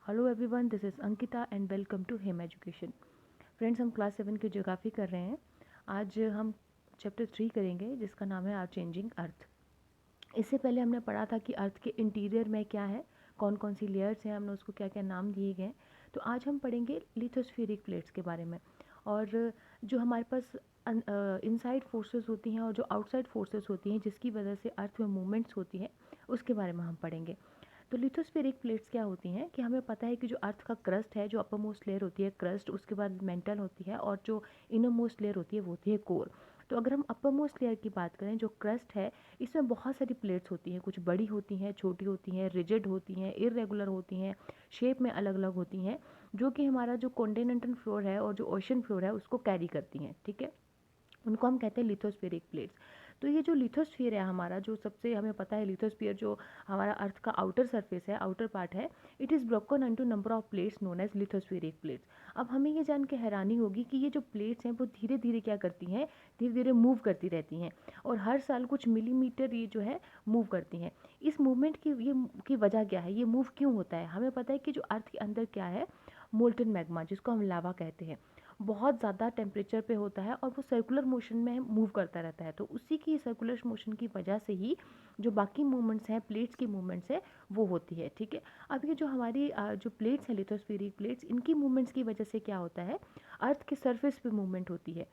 Hello everyone, this is Ankita and welcome to Hem education. Friends, हम class 7 की geography कर रहे हैं। आज हम चैप्टर 3 करेंगे जिसका नाम है आर चेंजिंग अर्थ। इससे पहले हमने पढ़ा था कि अर्थ के इंटीरियर में क्या है, कौन कौन सी लेयर्स हैं, हमने उसको क्या क्या नाम दिए गए हैं। तो आज हम पढ़ेंगे लिथोस्फेरिक प्लेट्स के बारे में, और जो हमारे पास इनसाइड फोर्सेस होती हैं और जो आउटसाइड फोर्सेस होती हैं जिसकी वजह से अर्थ में मूवमेंट्स होती हैं, उसके बारे में हम पढ़ेंगे। तो लिथोस्फेरिक प्लेट्स क्या होती हैं कि हमें पता है कि जो अर्थ का क्रस्ट है, जो अपर मोस्ट लेयर होती है क्रस्ट, उसके बाद मेंटल होती है, और जो इनर मोस्ट लेयर होती है वो होती है कोर। तो अगर हम अपर मोस्ट लेयर की बात करें, जो क्रस्ट है, इसमें बहुत सारी प्लेट्स होती हैं। कुछ बड़ी होती हैं, छोटी होती हैं, रिजिड होती हैं, इरेगुलर होती हैं, शेप में अलग अलग होती हैं, जो कि हमारा जो कॉन्टिनेंटल फ्लोर है और जो ओशन फ्लोर है उसको कैरी करती हैं। ठीक है, उनको हम कहते हैं लिथोस्फेरिक प्लेट्स। तो ये जो लिथोस्फीयर है हमारा, जो सबसे हमें पता है, लिथोस्फीयर जो हमारा अर्थ का आउटर सरफेस है, आउटर पार्ट है, it is broken into number of plates known as lithospheric plates. अब हमें ये जान के हैरानी होगी कि ये जो प्लेट्स हैं वो धीरे धीरे क्या करती हैं, धीरे धीरे मूव करती रहती हैं, और हर साल कुछ मिलीमीटर ये जो है मूव करती हैं। इस मूवमेंट की वजह क्या है, ये मूव क्यों होता है? हमें पता है कि जो अर्थ के अंदर क्या है, मोल्टन मैग्मा, जिसको हम लावा कहते हैं, बहुत ज़्यादा टेम्परेचर पे होता है और वो सर्कुलर मोशन में मूव करता रहता है। तो उसी की सर्कुलर मोशन की वजह से ही जो बाकी मूवमेंट्स हैं, प्लेट्स की मूवमेंट्स है, वो होती है। ठीक है, अब ये जो हमारी जो प्लेट्स हैं, लिथोस्फेरिक प्लेट्स, इनकी मूवमेंट्स की वजह से क्या होता है, अर्थ के सरफेस पे मूवमेंट होती है।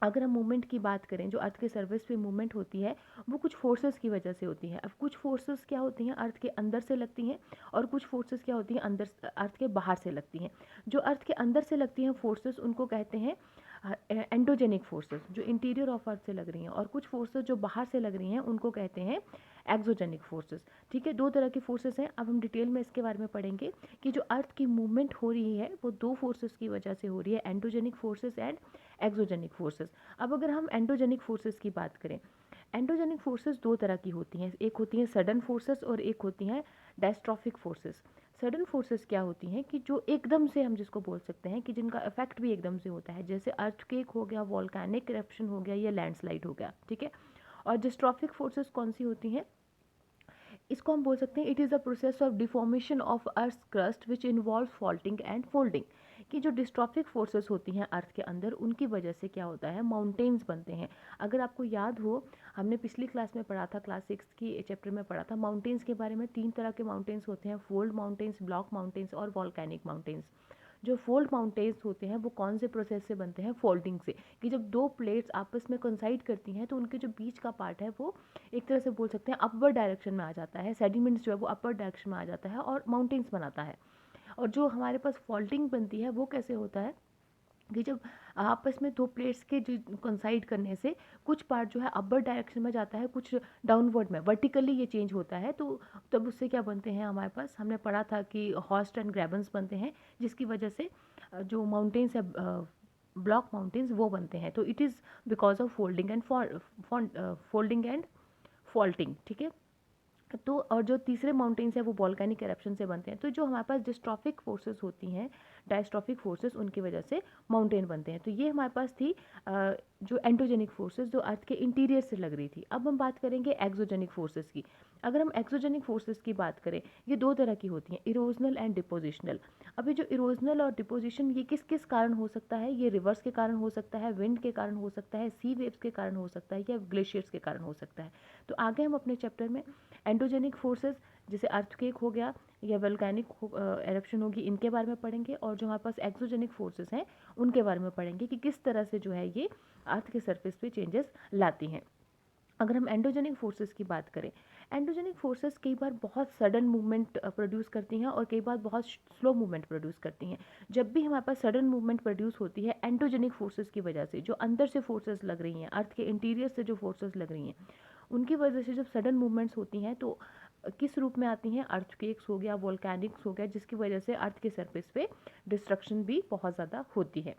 अगर हम मूवमेंट की बात करें, जो अर्थ के सर्फेस पे मूवमेंट होती है, वो कुछ फोर्सेस की वजह से होती है। अब कुछ फोर्सेस क्या होती हैं, अर्थ के अंदर से लगती हैं, और कुछ फोर्सेस क्या होती हैं, अर्थ के बाहर से लगती हैं। जो अर्थ के अंदर से लगती हैं फोर्सेस, उनको कहते हैं एंडोजेनिक फोर्सेस, जो इंटीरियर ऑफ अर्थ से लग रही हैं, और कुछ फोर्सेस जो बाहर से लग रही हैं उनको कहते हैं एक्सोजेनिक फोर्सेस। ठीक है, दो तरह की फोर्सेस हैं। अब हम डिटेल में इसके बारे में पढ़ेंगे कि जो अर्थ की मूवमेंट हो रही है वो दो फोर्सेस की वजह से हो रही है, endogenic forces and exogenic forces. अब अगर हम एंडोजेनिक फोर्सेस की बात करें, एंडोजेनिक फोर्सेस दो तरह की होती हैं, एक होती हैं सडन फोर्सेस और एक होती हैं डायस्ट्रॉफिक फोर्सेस। सडन फोर्सेस क्या होती हैं कि जो एकदम से, हम जिसको बोल सकते हैं कि जिनका इफेक्ट भी एकदम से होता है, जैसे अर्थक्वेक हो गया, वॉल्केनिक इरप्शन हो गया, या लैंडस्लाइड हो गया। ठीक है, और डिस्ट्रॉफिक फोर्सेस कौन सी होती हैं, इसको हम बोल सकते हैं it is a process of deformation of earth crust which involve faulting and folding. कि जो डिस्ट्रॉफिक फोर्सेस होती हैं अर्थ के अंदर, उनकी वजह से क्या होता है, माउंटेन्स बनते हैं। अगर आपको याद हो, हमने पिछली क्लास में पढ़ा था, क्लास 6 की चैप्टर में पढ़ा था माउंटेन्स के बारे में। तीन तरह के माउंटेन्स होते हैं, फोल्ड माउंटेन्स, ब्लॉक माउंटेन्स और वॉल्केनिक माउंटेन्स। जो फोल्ड माउंटेन्स होते हैं वो कौन से प्रोसेस से बनते हैं, फोल्डिंग से। कि जब दो प्लेट्स आपस में कंसाइड करती हैं तो उनके जो बीच का पार्ट है वो एक तरह से बोल सकते हैं अपवर्ड डायरेक्शन में आ जाता है, सेडिमेंट्स जो है वो अपवर्ड डायरेक्शन में आ जाता है और माउंटेन्स बनाता है। और जो हमारे पास फॉल्टिंग बनती है वो कैसे होता है कि जब आपस में दो प्लेट्स के जो कंसाइड करने से कुछ पार्ट जो है अपवर्ड डायरेक्शन में जाता है, कुछ डाउनवर्ड में, वर्टिकली ये चेंज होता है। तो तब उससे क्या बनते हैं हमारे पास, हमने पढ़ा था कि हॉस्ट एंड ग्रेबन्स बनते हैं, जिसकी वजह से जो माउंटेन्स है, ब्लॉक माउंटेन्स, वो बनते हैं। तो it is because of folding and folding and faulting. ठीक है, तो और जो तीसरे माउंटेन्स हैं वो वॉल्केनिक एरप्शन से बनते हैं। तो जो हमारे पास डिस्ट्रॉफिक फोर्सेस होती हैं, डायस्ट्रॉफिक फोर्सेस, उनकी वजह से माउंटेन बनते हैं। तो ये हमारे पास थी जो एंडोजेनिक फोर्सेस, जो अर्थ के इंटीरियर से लग रही थी। अब हम बात करेंगे एक्सोजेनिक फोर्सेस की। अगर हम एक्सोजेनिक फोर्सेस की बात करें, ये दो तरह की होती हैं, इरोजनल एंड डिपोजिशनल। अभी जो इरोजनल और डिपोजिशन, ये किस किस कारण हो सकता है, ये रिवर्स के कारण हो सकता है, विंड के कारण हो सकता है, सी वेव्स के कारण हो सकता है, या ग्लेशियर्स के कारण हो सकता है। तो आगे हम अपने चैप्टर में एंडोजेनिक फोर्सेस, जैसे अर्थक्वेक हो गया या वोल्केनिक एरप्शन होगी, इनके बारे में पढ़ेंगे। और जो हमारे पास एक्सोजेनिक फोर्सेस हैं उनके बारे में पढ़ेंगे कि किस तरह से जो है ये अर्थ के सरफेस पे चेंजेस लाती हैं। अगर हम एंडोजेनिक फोर्सेस की बात करें, एंडोजेनिक फोर्सेस कई बार बहुत सडन मूवमेंट प्रोड्यूस करती हैं और कई बार बहुत स्लो मूवमेंट प्रोड्यूस करती हैं। जब भी हमारे पास सडन मूवमेंट प्रोड्यूस होती है एंडोजेनिक फोर्सेस की वजह से, जो अंदर से फोर्सेस लग रही हैं, अर्थ के इंटीरियर से जो फोर्सेस लग रही हैं, उनकी वजह से जब सडन मूवमेंट्स होती हैं तो किस रूप में आती हैं, अर्थक्वेक्स हो गया, वोल्केनिक्स हो गया, जिसकी वजह से अर्थ के सरफेस पे डिस्ट्रक्शन भी बहुत ज़्यादा होती है।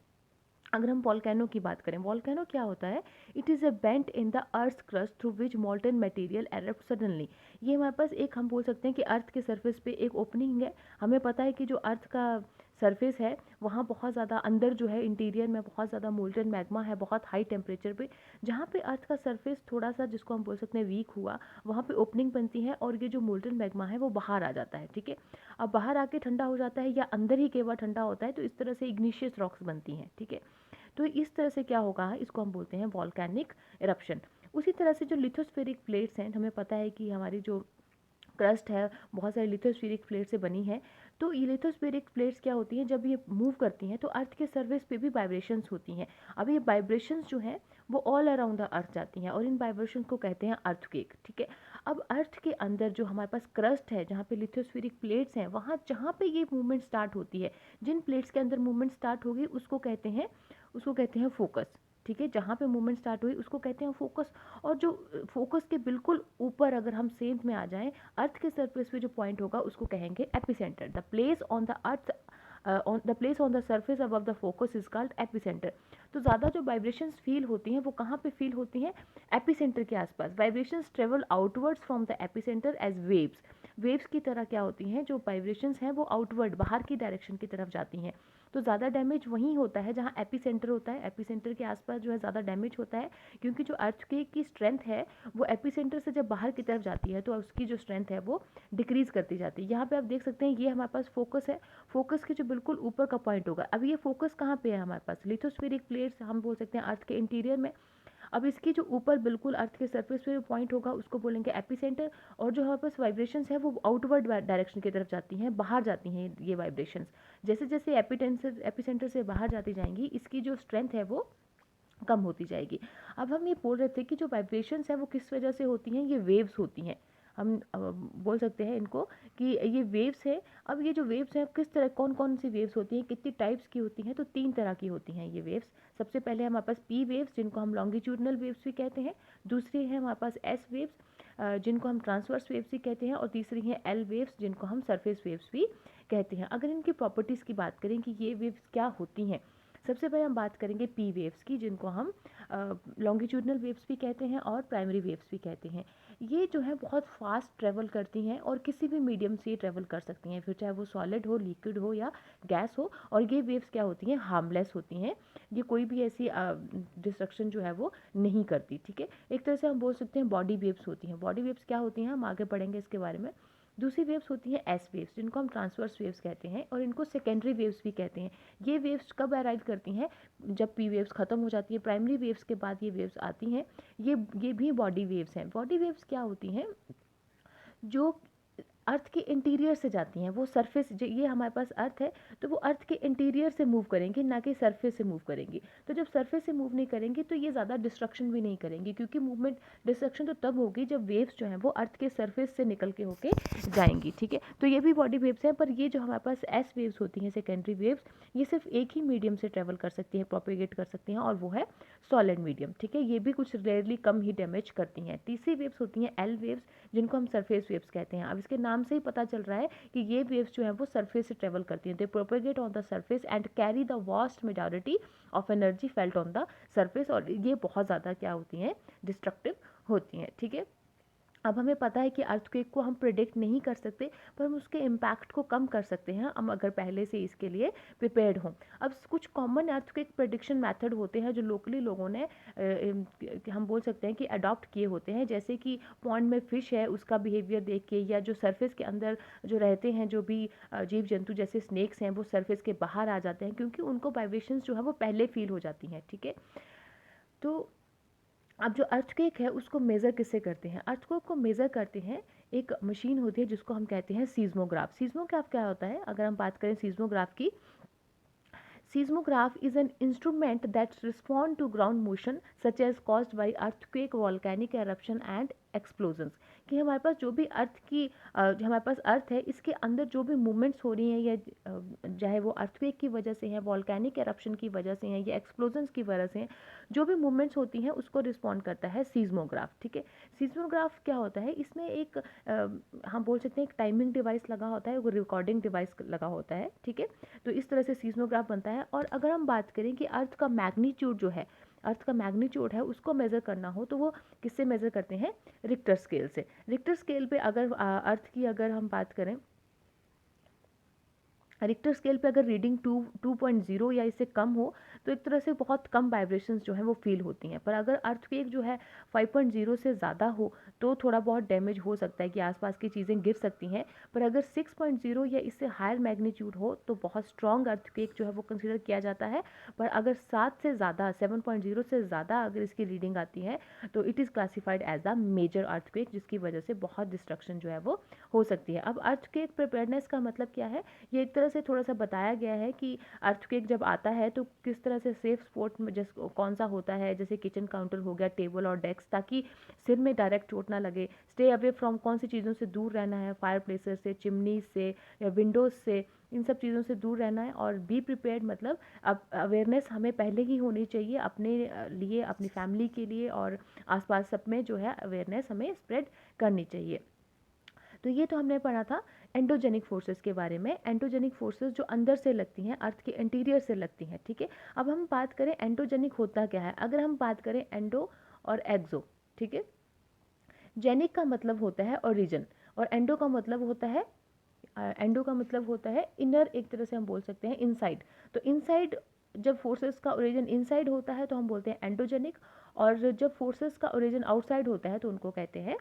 अगर हम वॉल्केनो की बात करें, वॉल्केनो क्या होता है, it is a bent in the earth crust through which मॉल्टन material erupt suddenly. ये हमारे पास एक, हम बोल सकते हैं कि अर्थ के सरफेस पे एक ओपनिंग है। हमें पता है कि जो अर्थ का सरफेस है वहाँ बहुत ज़्यादा अंदर जो है इंटीरियर में बहुत ज़्यादा मोल्टन मैग्मा है, बहुत हाई टेम्परेचर पे। जहाँ पे अर्थ का सरफेस थोड़ा सा जिसको हम बोल सकते हैं वीक हुआ, वहाँ पे ओपनिंग बनती है और ये जो मोल्टन मैग्मा है वो बाहर आ जाता है, ठीक है। अब बाहर आके ठंडा हो जाता है या अंदर ही कई बार ठंडा होता है, तो इस तरह से इग्निशियस रॉक्स बनती हैं, ठीक है। तो इस तरह से क्या होगा, इसको हम बोलते हैं वॉल्केनिक इरप्शन। उसी तरह से जो लिथोस्फेरिक प्लेट्स हैं, हमें पता है कि हमारी जो क्रस्ट है बहुत सारी लिथोस्फेरिक प्लेट से बनी है। तो ये लिथोस्फेरिक प्लेट्स क्या होती हैं, जब ये मूव करती हैं तो अर्थ के सरफेस पे भी वाइब्रेशंस होती हैं। अब ये वाइब्रेशंस जो हैं वो ऑल अराउंड द अर्थ जाती हैं और इन वाइब्रेशंस को कहते हैं अर्थक्वेक, ठीक है। अब अर्थ के अंदर जो हमारे पास क्रस्ट है, जहाँ पे लिथोस्फेरिक प्लेट्स हैं, वहाँ जहाँ पे ये मूवमेंट स्टार्ट होती है, जिन प्लेट्स के अंदर मूवमेंट स्टार्ट होगी उसको कहते हैं फोकस, ठीक है। जहाँ पे मूवमेंट स्टार्ट हुई उसको कहते हैं फोकस। और जो फोकस के बिल्कुल ऊपर अगर हम सेंध में आ जाएं, अर्थ के सरफेस पे जो पॉइंट होगा उसको कहेंगे epicentre. The place on the earth the place on the surface above the focus is called epicentre. तो ज़्यादा जो वाइब्रेशंस फील होती हैं वो कहाँ पे फील होती हैं, एपिसेंटर के आसपास। Vibrations travel outwards from the epicentre as waves. Waves की तरह क्या होती हैं, जो वाइब्रेशंस हैं वो आउटवर्ड बाहर की डायरेक्शन की तरफ जाती हैं। तो ज़्यादा डैमेज वहीं होता है जहाँ एपिसेंटर होता है। एपिसेंटर के आसपास जो है ज़्यादा डैमेज होता है, क्योंकि जो अर्थक्वेक की स्ट्रेंथ है वो एपिसेंटर से जब बाहर की तरफ जाती है तो उसकी जो स्ट्रेंथ है वो डिक्रीज करती जाती है। यहाँ पे आप देख सकते हैं ये हमारे पास फोकस है, फोकस के जो बिल्कुल ऊपर का पॉइंट होगा। अब ये फोकस कहाँ पे है हमारे पास, लिथोस्फेरिक प्लेट्स हम बोल सकते हैं अर्थ के इंटीरियर में। अब इसकी जो ऊपर बिल्कुल अर्थ के सरफेस पे पॉइंट होगा उसको बोलेंगे एपिसेंटर। और जो हमारे पास वाइब्रेशंस है वो आउटवर्ड डायरेक्शन की तरफ जाती हैं, बाहर जाती हैं ये वाइब्रेशंस। जैसे जैसे एपिसेंटर से बाहर जाती जाएंगी, इसकी जो स्ट्रेंथ है वो कम होती जाएगी। अब हम ये बोल रहे थे कि जो वाइब्रेशंस हैं वो किस वजह से होती हैं, ये वेव्स होती हैं। हम बोल सकते हैं इनको कि ये वेव्स है। अब ये जो वेव्स हैं किस तरह, कौन कौन सी वेव्स होती हैं, कितनी टाइप्स की होती हैं, तो 3 तरह की होती हैं ये वेव्स। सबसे पहले हमारे पास पी वेव्स जिनको हम लॉन्गिट्यूडनल वेव्स भी कहते हैं। दूसरी है हमारे पास एस वेव्स जिनको हम ट्रांसवर्स वेव्स भी कहते हैं। और तीसरी है एल वेव्स जिनको हम सरफेस वेव्स भी कहते हैं। अगर इनकी प्रॉपर्टीज़ की बात करें कि ये वेव्स क्या होती हैं, सबसे पहले हम बात करेंगे पी वेव्स की, जिनको हम लॉन्गिट्यूडनल वेव्स भी कहते हैं और प्राइमरी वेव्स भी कहते हैं। ये जो है बहुत फास्ट ट्रेवल करती हैं और किसी भी मीडियम से ट्रेवल कर सकती हैं, फिर चाहे वो सॉलिड हो, लिक्विड हो या गैस हो। और ये वेव्स क्या होती हैं, हार्मलेस होती हैं। ये कोई भी ऐसी डिस्ट्रक्शन जो है वो नहीं करती, ठीक है। एक तरह से हम बोल सकते हैं बॉडी वेव्स होती हैं। बॉडी वेव्स क्या होती हैं हम आगे पढ़ेंगे इसके बारे में। दूसरी वेव्स होती हैं एस वेव्स जिनको हम ट्रांसवर्स वेव्स कहते हैं और इनको सेकेंडरी वेव्स भी कहते हैं। ये वेव्स कब अराइव करती हैं, जब पी वेव्स ख़त्म हो जाती है, प्राइमरी वेव्स के बाद ये वेव्स आती हैं। ये भी बॉडी वेव्स हैं। बॉडी वेव्स क्या होती हैं, जो अर्थ के इंटीरियर से जाती हैं। वो सरफेस, ये हमारे पास अर्थ है तो वो अर्थ के इंटीरियर से मूव करेंगी, ना कि सरफेस से मूव करेंगी। तो जब सरफेस से मूव नहीं करेंगी तो ये ज़्यादा डिस्ट्रक्शन भी नहीं करेंगी, क्योंकि मूवमेंट डिस्ट्रक्शन तो तब होगी जब वेव्स जो हैं वो अर्थ के सरफेस से निकल के होके जाएंगी, ठीक है। तो ये भी बॉडी वेव्स हैं, पर ये जो हमारे पास एस वेव्स होती हैं, सेकेंडरी वेव्स, ये सिर्फ एक ही मीडियम से ट्रेवल कर सकती हैं, प्रोपेगेट कर सकती हैं, और वो है सॉलिड मीडियम, ठीक है। ये भी कुछ रेयरली कम ही डैमेज करती हैं। तीसरी वेव्स होती हैं एल वेव्स जिनको हम सरफेस वेव्स कहते हैं। अब इसके नाम से ही पता चल रहा है कि ये वेव्स जो हैं वो सरफेस से ट्रेवल करती हैं। They propagate on the surface and carry the vast majority of energy felt on the surface. और ये बहुत ज़्यादा क्या होती हैं, डिस्ट्रक्टिव होती हैं, ठीक है। अब हमें पता है कि अर्थक्वेक को हम प्रिडिक्ट नहीं कर सकते, पर हम उसके इम्पैक्ट को कम कर सकते हैं, हम अगर पहले से इसके लिए प्रिपेयर्ड हों। अब कुछ कॉमन अर्थक्वेक प्रिडिक्शन मेथड होते हैं जो लोकली लोगों ने हम बोल सकते हैं कि अडॉप्ट किए होते हैं। जैसे कि पॉन्ड में फ़िश है उसका बिहेवियर देख के, या जो सरफेस के अंदर जो रहते हैं जो भी जीव जंतु जैसे स्नेक्स हैं, वो सरफेस के बाहर आ जाते हैं क्योंकि उनको वाइब्रेशंस जो है वो पहले फील हो जाती हैं, ठीक है। तो अब जो अर्थक्वेक है उसको मेज़र किससे करते हैं, अर्थक्वेक को मेज़र करते हैं, एक मशीन होती है जिसको हम कहते हैं सीज़मोग्राफ। सीज़मोग्राफ क्या होता है, अगर हम बात करें सीज़मोग्राफ की, seismograph is an instrument that responds to ground motion such as caused by earthquake, volcanic eruption and explosions। कि हमारे पास जो भी जो हमारे पास अर्थ है इसके अंदर जो भी मूवमेंट्स हो रही हैं, या चाहे वो अर्थक्वेक की वजह से हैं, वॉल्केनिक एरप्शन की वजह से हैं, या एक्सप्लोजन्स की वजह से हैं, जो भी मूवमेंट्स होती हैं उसको रिस्पॉन्ड करता है सीज़मोग्राफ, ठीक है। सीज़मोग्राफ क्या होता है, इसमें एक हम बोल सकते हैं एक टाइमिंग डिवाइस लगा होता है, एक रिकॉर्डिंग डिवाइस लगा होता है, ठीक है। तो इस तरह से सीज़मोग्राफ बनता है। और अगर हम बात करें कि अर्थ का मैग्नीट्यूड जो है, अर्थ का मैग्नीट्यूड है उसको मेज़र करना हो तो वो किससे मेज़र करते हैं, रिक्टर स्केल से। रिक्टर स्केल पे अगर अर्थ की अगर हम बात करें, रिक्टर स्केल पे अगर रीडिंग 2.0 या इससे कम हो तो एक तरह से बहुत कम वाइब्रेशंस जो हैं वो फील होती हैं। पर अगर अर्थक्वेक जो है 5.0 से ज़्यादा हो तो थोड़ा बहुत डैमेज हो सकता है कि आसपास की चीज़ें गिर सकती हैं। पर अगर 6.0 या इससे हायर मैग्नीट्यूड हो तो बहुत स्ट्रॉन्ग अर्थक्वेक जो है वो कंसिडर किया जाता है। पर अगर 7 से ज़्यादा 7.0 से ज़्यादा अगर इसकी रीडिंग आती है तो it is classified as a major earthquake, जिसकी वजह से बहुत डिस्ट्रक्शन जो है वो हो सकती है। अब अर्थक्वेक प्रिपेयर्डनेस का मतलब क्या है, ये एक तरह से थोड़ा सा बताया गया है कि अर्थक्वेक जब आता है तो किस तरह से सेफ स्पॉट में जैसे कौन सा होता है, जैसे किचन काउंटर हो गया, टेबल और डेस्क, ताकि सिर में डायरेक्ट चोट ना लगे। स्टे अवे फ्रॉम कौन सी चीज़ों से दूर रहना है, फायर प्लेसेस से, चिमनीज से या विंडोज़ से, इन सब चीज़ों से दूर रहना है। और बी प्रिपेयर्ड मतलब अब अवेयरनेस हमें पहले ही होनी चाहिए अपने लिए, अपनी फैमिली के लिए, और आसपास सब में जो है अवेयरनेस हमें स्प्रेड करनी चाहिए। तो ये तो हमने पढ़ा था एंडोजेनिक फोर्सेस के बारे में। एंडोजेनिक फोर्सेस जो अंदर से लगती हैं, अर्थ के इंटीरियर से लगती हैं, ठीक है। अब हम बात करें एंडोजेनिक होता क्या है। अगर हम बात करें एंडो और एक्सो, ठीक है। जेनिक का मतलब होता है ओरिजिन, और एंडो का मतलब होता है इनर, एक तरह से हम बोल सकते हैं इनसाइड। तो इनसाइड जब फोर्सेस का ओरिजिन इनसाइड होता है तो हम बोलते हैं एंडोजेनिक, और जब फोर्सेस का ओरिजिन आउटसाइड होता है तो उनको कहते हैं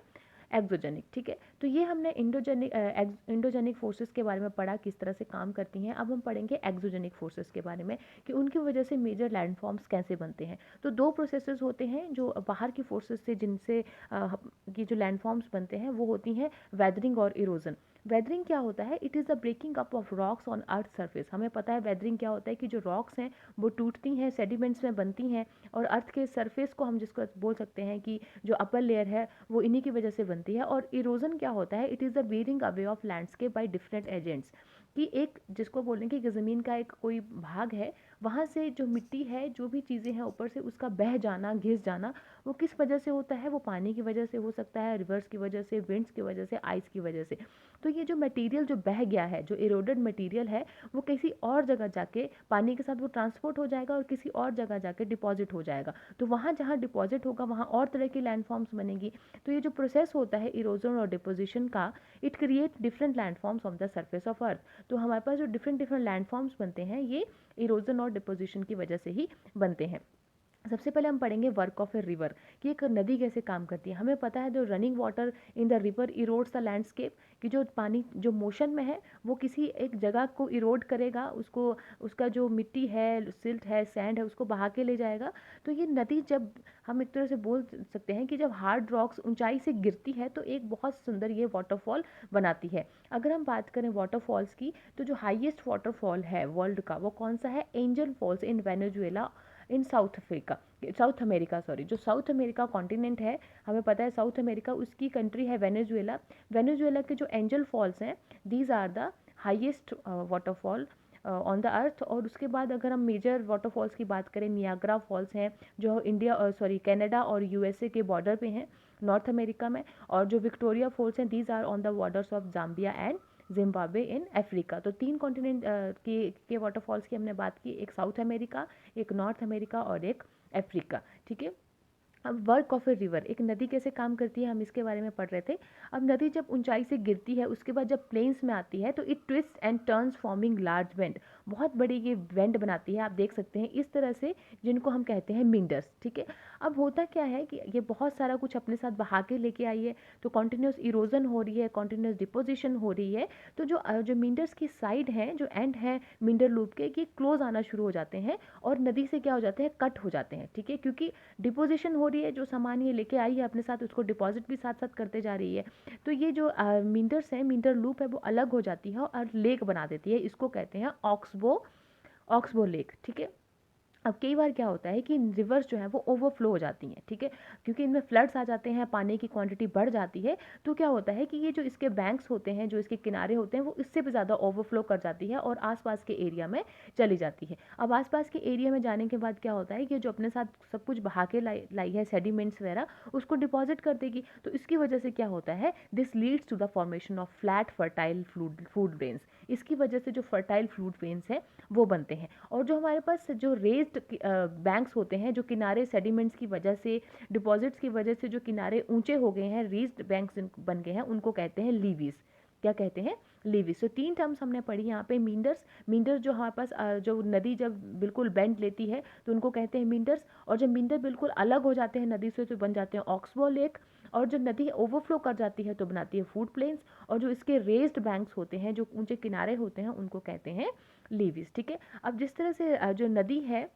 एक्सोजेनिक, ठीक है। तो ये हमने इंडोजेनिक फोर्सेस के बारे में पढ़ा, किस तरह से काम करती हैं। अब हम पढ़ेंगे एक्सोजेनिक फोर्सेस के बारे में कि उनकी वजह से मेजर लैंडफॉर्म्स कैसे बनते हैं। तो दो प्रोसेसेस होते हैं जो बाहर की फोर्सेस से जिनसे की जो लैंडफॉर्म्स बनते हैं वो होती हैं वेदरिंग और इरोजन। वेदरिंग क्या होता है, it is the breaking up of rocks on earth surface. हमें पता है वेदरिंग क्या होता है कि जो रॉक्स हैं वो टूटती हैं, सेडिमेंट्स में बनती हैं, और अर्थ के सरफेस को हम जिसको बोल सकते हैं कि जो अपर लेयर है वो इन्हीं की वजह से बनती है। और इरोजन क्या होता है, it is the wearing away of landscape by different agents, कि एक जिसको बोलेंगे कि ज़मीन का एक कोई भाग है, वहाँ से जो मिट्टी है, जो भी चीज़ें हैं ऊपर से, उसका बह जाना, घिस जाना, वो किस वजह से होता है, वो पानी की वजह से हो सकता है, रिवर्स की वजह से, विंड्स की वजह से, आइस की वजह से। तो ये जो मटेरियल जो बह गया है, जो इरोडेड मटेरियल है, वो किसी और जगह जाके पानी के साथ वो ट्रांसपोर्ट हो जाएगा और किसी और जगह जाके डिपॉजिट हो जाएगा। तो वहाँ जहाँ डिपॉजिट होगा वहाँ और तरह की लैंडफॉर्म्स बनेगी। तो ये जो प्रोसेस होता है इरोजन और डिपोजिशन का, it create different landforms of the surface of earth. तो हमारे पास जो डिफरेंट डिफरेंट लैंडफॉर्म्स बनते हैं ये इरोजन और डिपोजिशन की वजह से ही बनते हैं। सबसे पहले हम पढ़ेंगे वर्क ऑफ ए रिवर, कि एक नदी कैसे काम करती है। हमें पता है जो running water in the river erodes the landscape, कि जो पानी जो मोशन में है वो किसी एक जगह को इरोड करेगा, उसको, उसका जो मिट्टी है, सिल्ट है, सैंड है, उसको बहा के ले जाएगा। तो ये नदी, जब हम एक तरह से बोल सकते हैं कि जब हार्ड रॉक्स ऊंचाई से गिरती है तो एक बहुत सुंदर ये वाटरफॉल बनाती है। अगर हम बात करें वाटरफॉल्स की, तो जो हाईएस्ट वाटरफॉल है वर्ल्ड का वो कौन सा है, Angel Falls in Venezuela in South America, sorry, जो साउथ अमेरिका कॉन्टिनेंट है, हमें पता है साउथ अमेरिका, उसकी कंट्री है वेनेजुएला। वेनेजुएला के जो एंजल फॉल्स हैं, these are the highest waterfall on the earth. और उसके बाद अगर हम मेजर वाटरफॉल्स की बात करें, नियाग्रा फॉल्स हैं जो कनाडा और यूएसए के बॉर्डर पे हैं, नॉर्थ अमेरिका में। और जो विक्टोरिया फॉल्स हैं, these are on the borders of Zambia and Zimbabwe in Africa. तो तीन कॉन्टिनेंट के वाटरफॉल्स की हमने बात की, एक साउथ अमेरिका, एक नॉर्थ अमेरिका और एक अफ्रीका, ठीक है। अब वर्क ऑफ ए रिवर, एक नदी कैसे काम करती है हम इसके बारे में पढ़ रहे थे। अब नदी जब ऊंचाई से गिरती है उसके बाद जब प्लेन्स में आती है तो it twist and turns forming large went, बहुत बड़ी ये वेंट बनाती है, आप देख सकते हैं इस तरह से, जिनको हम कहते हैं मिंडर्स, ठीक है। अब होता क्या है कि ये बहुत सारा कुछ अपने साथ बहा के लेके आई है, तो कॉन्टिन्यूस इरोजन हो रही है, कॉन्टिन्यूस डिपोजिशन हो रही है। तो जो मिंडर्स की साइड हैं, जो एंड है मिंडर लूप के, ये क्लोज आना शुरू हो जाते हैं और नदी से क्या हो जाते हैं, कट हो जाते हैं, ठीक है। क्योंकि डिपोजिशन हो रही है, जो सामान ये लेके आई है अपने साथ उसको डिपॉजिट भी साथ साथ करते जा रही है। तो ये जो मिंडर्स है, मिंडर लूप है, वो अलग हो जाती है और लेक बना देती है, इसको कहते हैं ऑक्सबो लेक, ठीक है। अब कई बार क्या होता है कि रिवर्स जो है वो ओवरफ्लो हो जाती हैं, ठीक है, क्योंकि इनमें फ्लड्स आ जाते हैं, पानी की क्वांटिटी बढ़ जाती है। तो क्या होता है कि ये जो इसके बैंक्स होते हैं, जो इसके किनारे होते हैं, वो इससे भी ज़्यादा ओवरफ्लो कर जाती है और आसपास के एरिया में चली जाती है। अब आसपास के एरिया में जाने के बाद क्या होता है कि जो अपने साथ सब कुछ बहा के लाई है, सेडिमेंट्स वगैरह, उसको डिपॉजिट कर देगी। तो इसकी वजह से क्या होता है, this leads to the formation of flat fertile food veins. इसकी वजह से जो फर्टाइल फ्लूड वेन्स है वो बनते हैं। और जो हमारे पास जो रेज्ड बैंक्स होते हैं, जो किनारे सेडिमेंट्स की वजह से, डिपॉजिट्स की वजह से जो किनारे ऊंचे हो गए हैं, रेज्ड बैंक्स बन गए हैं, उनको कहते हैं लीवीज, क्या कहते हैं, लीवीज। तो 3 टर्म्स हमने पढ़ी यहाँ पे। मींडर्स, मींडर जो हमारे पास जो नदी जब बिल्कुल बेंड लेती है तो उनको कहते हैं मींडर्स, और जब मींडर बिल्कुल अलग हो जाते हैं नदी से तो बन जाते हैं ऑक्सबो लेक, और जब नदी ओवरफ्लो कर जाती है तो बनाती है फूड प्लेन्स, और जो इसके रेस्ड बैंक्स होते हैं, जो ऊंचे किनारे होते हैं, उनको कहते हैं लीवीज। ठीक है, अब जिस तरह से जो नदी है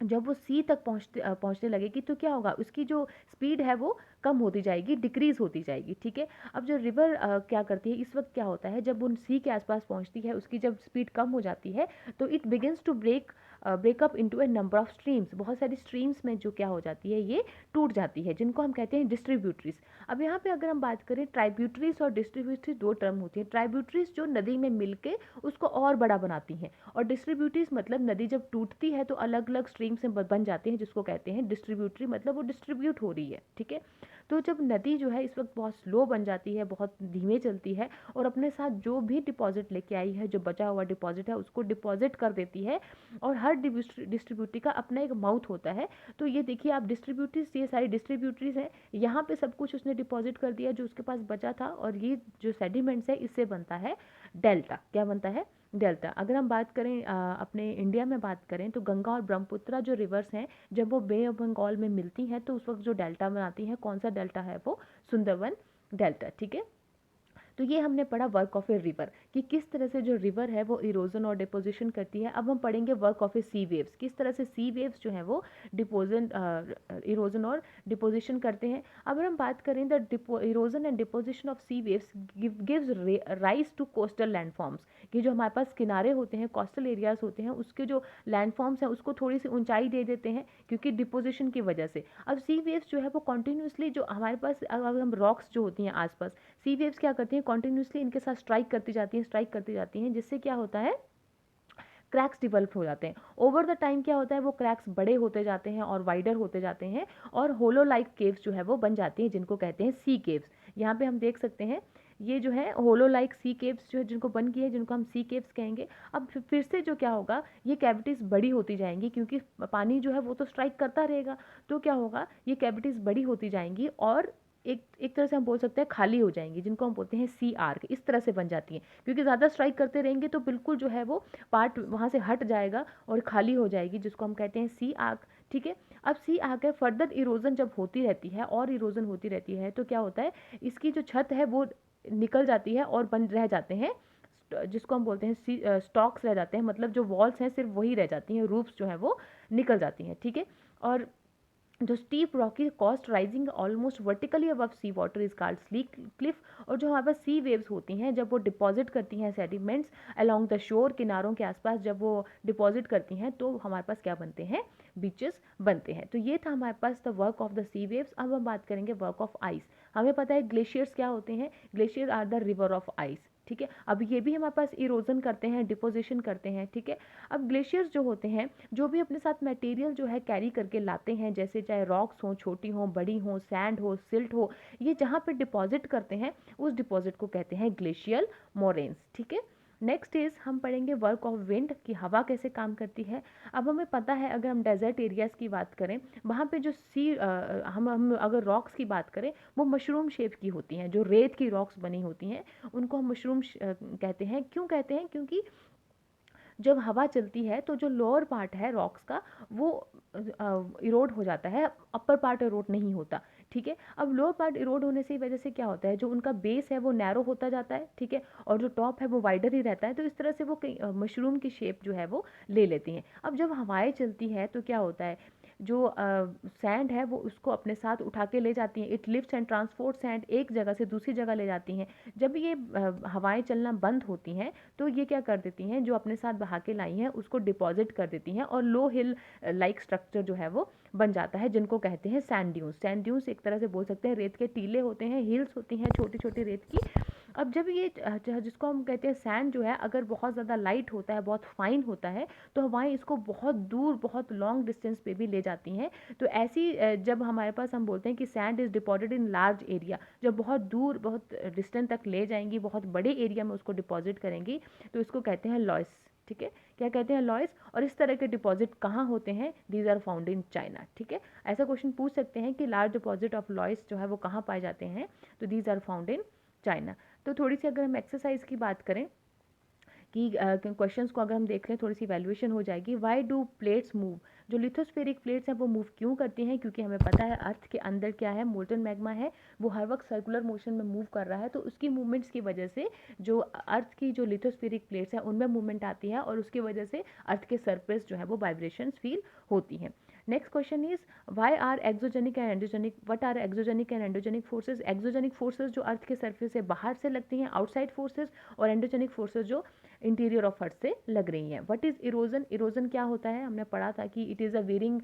जब वो सी तक पहुंचने लगेगी तो क्या होगा, उसकी जो स्पीड है वो कम होती जाएगी, डिक्रीज होती जाएगी। ठीक है, अब जो रिवर क्या करती है, इस वक्त क्या होता है, जब वो सी के आसपास पहुंचती है, उसकी जब स्पीड कम हो जाती है तो it begins to break up into a number of streams. बहुत सारी स्ट्रीम्स में जो क्या हो जाती है, ये टूट जाती है, जिनको हम कहते हैं डिस्ट्रीब्यूटरीज। अब यहाँ पे अगर हम बात करें, ट्राइब्यूटरीज और डिस्ट्रीब्यूटरीज 2 टर्म होती है। ट्राइब्यूटरीज जो नदी में मिलके उसको और बड़ा बनाती हैं, और डिस्ट्रीब्यूटरीज मतलब नदी जब टूटती है तो अलग अलग स्ट्रीम से बन जाते हैं, जिसको कहते हैं डिस्ट्रीब्यूटरी, मतलब वो डिस्ट्रीब्यूट हो रही है। ठीक है, तो जब नदी जो है इस वक्त बहुत स्लो बन जाती है, बहुत धीमे चलती है, और अपने साथ जो भी डिपॉजिट लेके आई है, जो बचा हुआ डिपॉजिट है, उसको डिपॉजिट कर देती है, और हर डिस्ट्रीब्यूटरी का अपना एक माउथ होता है। तो ये देखिए आप, डिस्ट्रीब्यूटरीज, ये सारी डिस्ट्रीब्यूटरीज हैं, यहाँ पे सब कुछ उसने डिपॉजिट कर दिया जो उसके पास बचा था, और ये जो सेडिमेंट्स है इससे बनता है डेल्टा। क्या बनता है, डेल्टा। अगर हम बात करें अपने इंडिया में बात करें तो गंगा और ब्रह्मपुत्रा जो रिवर्स हैं, जब वो बे ऑफ बंगाल में मिलती हैं तो उस वक्त जो डेल्टा बनाती हैं, कौन सा डेल्टा है, वो सुंदरवन डेल्टा। ठीक है, तो ये हमने पढ़ा वर्क ऑफ ए रिवर, कि किस तरह से जो रिवर है वो इरोजन और डिपोजिशन करती है। अब हम पढ़ेंगे work of a sea waves, किस तरह से सी वेव्स जो हैं वो डिपोजन इरोजन और डिपोजिशन करते हैं। अब अगर हम बात करें the erosion and deposition of sea waves gives rise to coastal landforms, कि जो हमारे पास किनारे होते हैं, कोस्टल एरियाज होते हैं, उसके जो लैंडफॉर्म्स हैं उसको थोड़ी सी ऊंचाई दे देते हैं, क्योंकि डिपोजिशन की वजह से। अब सी वेव्स जो है वो कॉन्टिन्यूसली, जो हमारे पास अगर हम रॉक्स जो होती हैं आसपास, सी वेव्स क्या करती हैं, कॉन्टिन्यूसली इनके साथ स्ट्राइक करती जाती हैं, जिससे क्या होता है, क्रैक्स डिवेल्प हो जाते हैं। ओवर द टाइम क्या होता है, वो क्रैक्स बड़े होते जाते हैं और वाइडर होते जाते हैं, और होलो लाइक केव्स जो है वो बन जाती हैं, जिनको कहते हैं सी केव्स। यहाँ पे हम देख सकते हैं, ये जो है होलो लाइक सी केव्स जो है, जिनको बन गई है, जिनको हम सी केव्स कहेंगे। अब फिर से जो क्या होगा, ये कैविटीज़ बड़ी होती जाएंगी, क्योंकि पानी जो है वो तो स्ट्राइक करता रहेगा, तो क्या होगा, ये कैविटीज़ बड़ी होती जाएंगी, और एक तरह से हम बोल सकते हैं खाली हो जाएंगी, जिनको हम बोलते हैं सी आर्क। इस तरह से बन जाती हैं, क्योंकि ज़्यादा स्ट्राइक करते रहेंगे तो बिल्कुल जो है वो पार्ट वहाँ से हट जाएगा और खाली हो जाएगी, जिसको हम कहते हैं सी आर्क। ठीक है, अब सी आर्क है, फर्दर इरोजन जब होती रहती है और इरोजन होती रहती है तो क्या होता है, इसकी जो छत है वो निकल जाती है और बन रह जाते हैं, जिसको हम बोलते हैं स्टॉक्स रह जाते हैं, मतलब जो वॉल्स हैं सिर्फ वही रह जाती हैं, रूफ्स जो है वो निकल जाती हैं। ठीक है, और जो steep rocky coast rising almost vertically above sea water is called sleek cliff. और जो हमारे पास सी वेव्स होती हैं, जब वो डिपॉजिट करती हैं सेडिमेंट्स अलोंग द शोर, किनारों के आसपास जब वो डिपॉजिट करती हैं तो हमारे पास क्या बनते हैं, बीचेस बनते हैं। तो ये था हमारे पास the work of the sea waves. अब हम बात करेंगे वर्क ऑफ आइस। हमें पता है ग्लेशियर्स क्या होते हैं, glacier are the river of ice. ठीक है, अब ये भी हमारे पास इरोजन करते हैं, डिपोजिशन करते हैं। ठीक है, अब ग्लेशियर्स जो होते हैं, जो भी अपने साथ मटेरियल जो है कैरी करके लाते हैं, जैसे चाहे रॉक्स हो, छोटी हो, बड़ी हो, सैंड हो, सिल्ट हो, ये जहाँ पे डिपॉजिट करते हैं उस डिपॉजिट को कहते हैं ग्लेशियल मोरेन्स। ठीक है, नेक्स्ट इज हम पढ़ेंगे वर्क ऑफ विंड, कि हवा कैसे काम करती है। अब हमें पता है, अगर हम डेजर्ट एरियाज़ की बात करें, वहाँ पे जो हम अगर रॉक्स की बात करें, वो मशरूम शेप की होती हैं, जो रेत की रॉक्स बनी होती हैं उनको हम मशरूम कहते हैं। क्यों कहते हैं, क्योंकि जब हवा चलती है तो जो लोअर पार्ट है रॉक्स का वो इरोड हो जाता है, अपर पार्ट इरोड नहीं होता। ठीक है, अब लोअर पार्ट इरोड होने से वजह से क्या होता है, जो उनका बेस है वो नैरो होता जाता है। ठीक है, और जो टॉप है वो वाइडर ही रहता है, तो इस तरह से वो मशरूम की शेप जो है वो ले लेती हैं। अब जब हवाएं चलती है तो क्या होता है, जो सैंड है वो उसको अपने साथ उठा के ले जाती हैं। It lifts and transport sand, एक जगह से दूसरी जगह ले जाती हैं। जब ये हवाएं चलना बंद होती हैं तो ये क्या कर देती हैं, जो अपने साथ बहा के लाई हैं उसको डिपॉजिट कर देती हैं, और लो हिल लाइक स्ट्रक्चर जो है वो बन जाता है, जिनको कहते हैं सैंड ड्यून्स। सैंड ड्यून्स एक तरह से बोल सकते हैं रेत के टीले होते हैं, हिल्स होती हैं छोटी छोटी रेत की। अब जब ये जिसको हम कहते हैं सैंड जो है, अगर बहुत ज़्यादा लाइट होता है, बहुत फाइन होता है, तो हवाएं इसको बहुत दूर, बहुत लॉन्ग डिस्टेंस पे भी ले जाती हैं। तो ऐसी जब हमारे पास हम बोलते हैं कि sand is deposited in large area, जब बहुत दूर, बहुत डिस्टेंस तक ले जाएंगी, बहुत बड़े एरिया में उसको डिपॉजिट करेंगी, तो इसको कहते हैं लॉयस। ठीक है, क्या कहते हैं, लॉयस। और इस तरह के डिपॉजिट कहाँ होते हैं, these are found in China. ठीक है, ऐसा क्वेश्चन पूछ सकते हैं कि लार्ज डिपॉजिट ऑफ लॉयस जो है वो कहाँ पाए जाते हैं, तो these are found in China. तो थोड़ी सी अगर हम एक्सरसाइज की बात करें कि क्वेश्चंस को अगर हम देख लें, थोड़ी सी वैल्यूएशन हो जाएगी। Why do plates move? जो लिथोस्फेरिक प्लेट्स हैं वो मूव क्यों करती हैं? क्योंकि हमें पता है अर्थ के अंदर क्या है, मोल्टन मैग्मा है, वो हर वक्त सर्कुलर मोशन में मूव कर रहा है, तो उसकी मूवमेंट्स की वजह से जो अर्थ की जो लिथोस्फेरिक प्लेट्स हैं उनमें मूवमेंट आती है और उसकी वजह से अर्थ के सरफेस जो है वो वाइब्रेशंस फील होती हैं। Next question is why are exogenic and endogenic, what are exogenic and endogenic forces? Exogenic forces जो अर्थ के सरफेस से बाहर से लगती हैं, आउटसाइड फोर्सेज, और एंडोजेनिक फोर्सेज जो इंटीरियर ऑफ अर्थ से लग रही हैं। What is erosion? इरोजन क्या होता है? हमने पढ़ा था कि इट इज़ अ वेरिंग,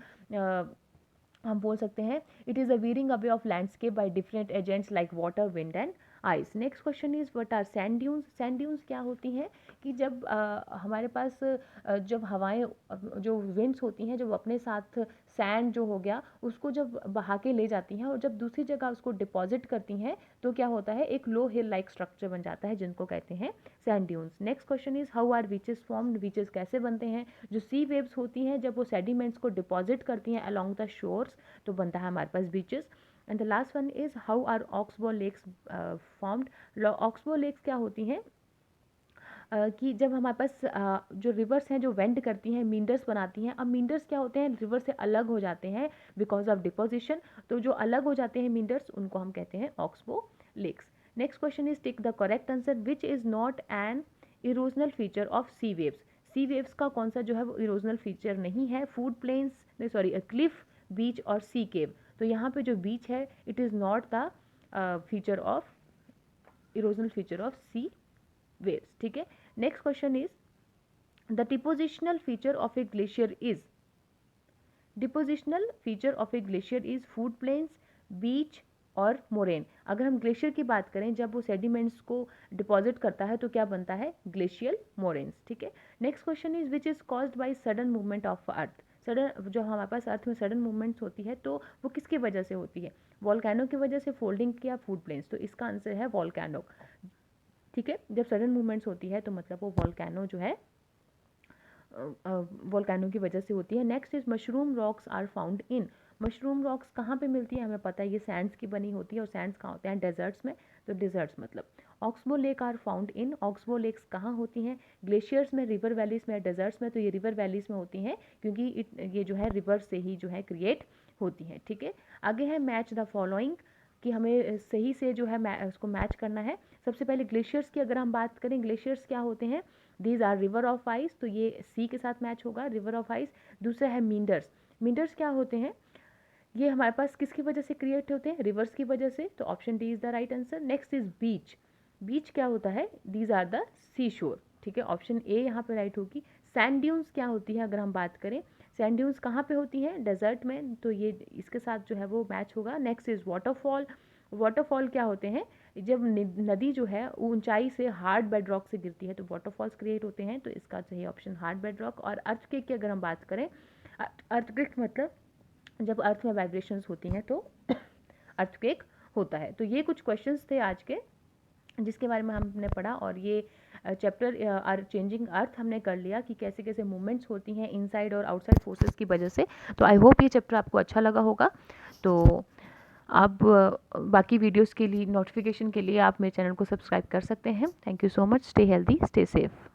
हम बोल सकते हैं it is a wearing away of landscape by different agents like water, wind and ice. Next question is what are sand dunes? Sand dunes क्या होती हैं कि जब हमारे पास जब हवाएं, जो विंड्स होती हैं, जब अपने साथ सैंड जो हो गया उसको जब बहा के ले जाती हैं और जब दूसरी जगह उसको डिपॉजिट करती हैं तो क्या होता है, एक लो हिल लाइक स्ट्रक्चर बन जाता है जिनको कहते हैं sand dunes. Next question is how are beaches formed? Beaches कैसे बनते हैं? जो सी वेव्स होती हैं जब वो सेडिमेंट्स को डिपॉजिट करती हैं अलोंग द शोर्स तो बनता है हमारे पास beaches. And the last one is how are oxbow lakes formed? Oxbow lakes क्या होती हैं कि जब हमारे पास जो रिवर्स हैं जो वेंट करती हैं, मींडर्स बनाती हैं। अब मींडर्स क्या होते हैं, रिवर से अलग हो जाते हैं बिकॉज ऑफ डिपोजिशन, तो जो अलग हो जाते हैं मींडर्स उनको हम कहते हैं oxbow lakes. Next question is tick the correct answer which is not an erosional feature of sea waves? Sea waves का कौन सा जो है वो इरोजनल फीचर नहीं है? Food plains, sorry, cliff, beach और सी केव। तो यहाँ पे जो बीच है it is not the feature of erosional feature of sea waves, ठीक है। Next question is the depositional feature of a glacier is? Depositional feature of a glacier is food plains, beach और moraine. अगर हम glacier की बात करें, जब वो सेडिमेंट्स को डिपॉजिट करता है तो क्या बनता है, ग्लेशियल मोरेन्स, ठीक है। Next question is which is caused by sudden movement of earth? Sudden, जो हमारे पास अर्थ में सडन मूवमेंट्स होती है तो वो किसकी वजह से होती है? वॉल्केनो की वजह से, फोल्डिंग या फूड प्लेन्स? तो इसका आंसर है वॉल्केनो, ठीक है। जब सडन मूवमेंट्स होती है तो मतलब वो वॉल्केनो जो है वॉल्केनो की वजह से होती है। Next is mushroom rocks are found in? Mushroom rocks कहाँ पे मिलती है? हमें पता है ये सैंड्स की बनी होती है और सैंड्स कहाँ होते हैं, डेजर्ट्स में, तो डेजर्ट्स मतलब। Oxbow lake are found in? Oxbow lakes कहाँ होती हैं? ग्लेशियर्स में, रिवर वैलीज में, डेजर्ट्स में? तो ये रिवर वैलीज में होती हैं क्योंकि ये जो है रिवर से ही जो है क्रिएट होती हैं, ठीक है। आगे है मैच द फॉलोइंग, कि हमें सही से जो है उसको मैच करना है। सबसे पहले ग्लेशियर्स की अगर हम बात करें, ग्लेशियर्स क्या होते हैं? These are river of ice, तो ये सी के साथ मैच होगा, रिवर ऑफ आइस। दूसरा है मींडर्स। मींडर्स क्या होते हैं? ये हमारे पास किसकी वजह से क्रिएट होते हैं? रिवर्स की वजह से, तो option D is the right answer. Next is beach. Beach क्या होता है? दीज आर द सी शोर, ठीक है, ऑप्शन ए यहाँ पे राइट होगी। सैंड ड्यून्स क्या होती है अगर हम बात करें? सैंड ड्यून्स कहाँ पे होती हैं? डेजर्ट में, तो ये इसके साथ जो है वो मैच होगा। Next is waterfall. वाटरफॉल क्या होते हैं? जब नदी जो है ऊंचाई से हार्ड बेड रॉक से गिरती है तो वाटरफॉल्स क्रिएट होते हैं, तो इसका सही ऑप्शन हार्ड बेड रॉक। और अर्थक्वेक की अगर हम बात करें, अर्थक्वेक मतलब जब अर्थ में वाइब्रेशंस होती हैं तो अर्थक्वेक होता है। तो ये कुछ क्वेश्चंस थे आज के जिसके बारे में हमने पढ़ा, और ये चैप्टर चेंजिंग अर्थ हमने कर लिया कि कैसे कैसे मूवमेंट्स होती हैं इनसाइड और आउटसाइड फोर्सेस की वजह से। तो आई होप ये चैप्टर आपको अच्छा लगा होगा। तो आप बाकी वीडियोस के लिए, नोटिफिकेशन के लिए आप मेरे चैनल को सब्सक्राइब कर सकते हैं। Thank you so much. Stay healthy, stay safe.